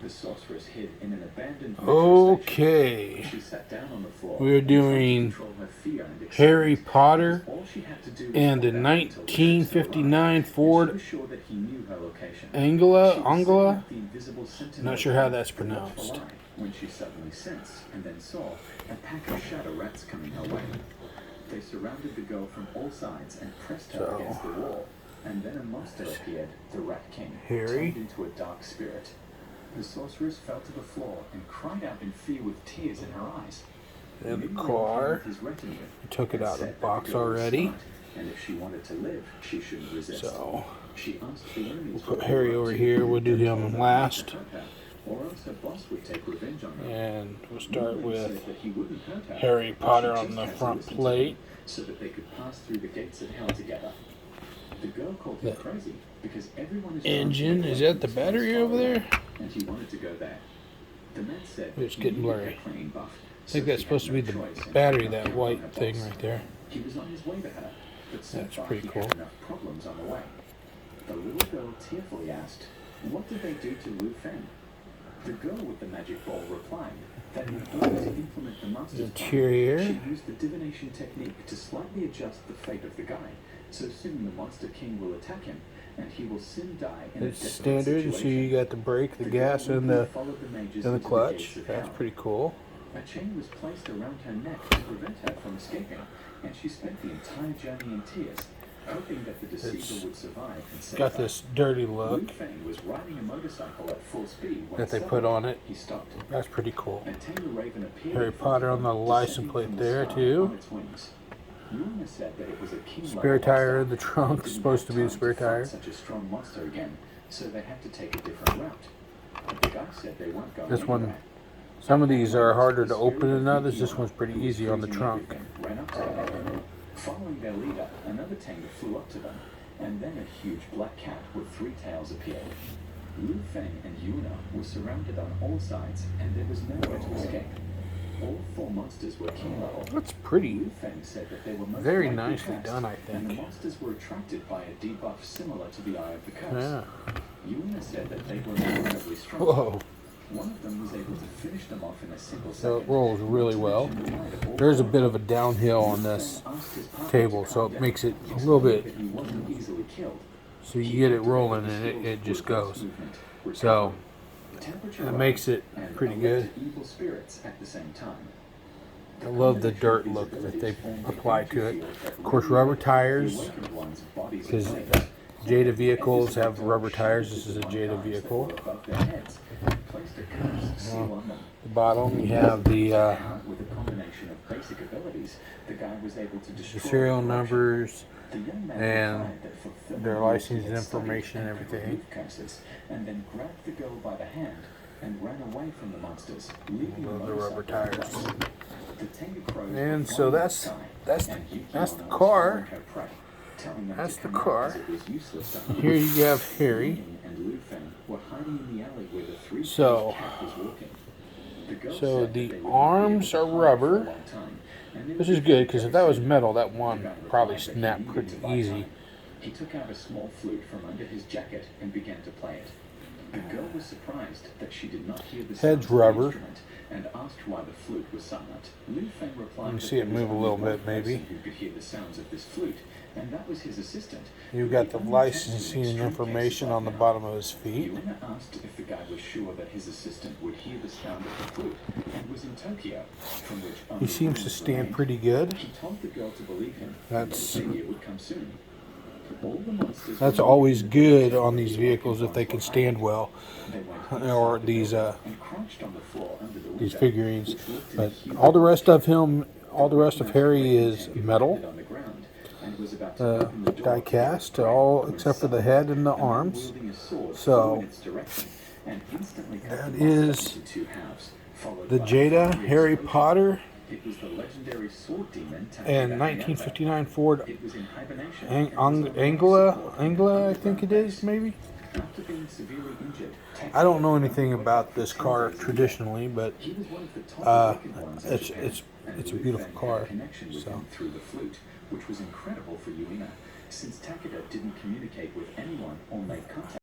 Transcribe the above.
The sorceress hid in an abandoned Okay. She sat down on the floor. We're doing Harry Potter and the 1959 Ford Anglia. Not sure how that's pronounced. When she suddenly sensed and then saw a pack of shadow rats coming her way. They surrounded the girl from all sides and pressed her against the wall. And then a monster appeared, the Rat King, turned into a dark spirit. The sorceress fell to the floor and cried out in fear with tears in her eyes. And the car, he took it out of the box already. And if she wanted to live, she shouldn't resist. So, she asked the we'll put Harry over here, we'll do him last. Or else her boss would take revenge on her. And we'll start with Harry Potter on the front plate. So that they could pass through the gates of hell together. The girl called him crazy because everyone is engine, is that the battery over there? And he wanted to go there. The man said it's getting blurry. I think that's supposed to be the battery, that white thing right there. He was on his way to her, but that's pretty cool. Enough problems on the way. The little girl tearfully asked, "What did they do to Lu Feng?" The girl with the magic ball replied that in order to implement the master's interior, she used the divination technique to slightly adjust the fate of the guy. So soon the monster king will attack him, and he will soon die in it's standard. So you got the brake, the gas, and the clutch. That's pretty cool. A chain was placed around her neck to prevent her from escaping, and she spent the entire journey in tears, hoping that the deceiver would survive and save got her. this dirty look Lu Feng was riding a motorcycle at full speed when that they put on it. He stopped. That's pretty cool. And Taylor Raven appeared Harry Potter on the license plate there too. Said that it was a king spare tire in the trunk, supposed to be a spare tire. Such a strong monster again, so they had to take a different route. But the guy said they weren't going this one, some of these are harder to open than others. This one's pretty easy on the trunk. Ran up to them. Following their leader, another tango flew up to them, and then a huge black cat with 3 tails appeared. Lu Feng and Yuna were surrounded on all sides, and there was nowhere to escape. All 4 monsters were king level. That's pretty. Said that they were very nicely done, I and the think. monsters were attracted by a debuff similar to the Eye of the Curse. Yeah. Yuna said that they were incredibly strong. Whoa. One of them was able to finish them off in a single second. So it rolls really well. There's a bit of a downhill on this table, so it makes it a little bit, so you get it rolling and it just goes. So it makes it pretty good. I love the dirt look that they apply to it. Of course, rubber tires, because Jada vehicles have rubber tires. This is a Jada vehicle. The bottom, you have the serial numbers and their license information and everything. And then grabbed the girl by the hand and ran away from the monsters, leaving the rubber tires. The and so that's the car. That's the car. Here you have Harry. So the arms are rubber, which is good, because if that was metal, that one probably snapped pretty easy. He took out a small flute from under his jacket and began to play it. The girl was surprised that she did not hear the sound of the instrument and asked why the flute was silent. Lu Feng replied, you can see it move a little bit, maybe. Who could hear the sounds of this flute, and that was his assistant. You've got the licensing information on the bottom of his feet. Yuna asked if the guy was sure that his assistant would hear the sound of the flute and was in Tokyo, from which he seems to stand pretty good. He told the girl to believe him. That's it would come soon. always good on these vehicles if they can stand well, or these figurines. But all the rest of him, all the rest of Harry is metal, die cast, all except for the head and the arms. So that is the Jada Harry Potter and 1959 Ford Anglia, I think it is, maybe. I don't know anything about this car traditionally, but it's a beautiful car. So. Which was incredible for Yuna, since Takeda didn't communicate with anyone or make contact.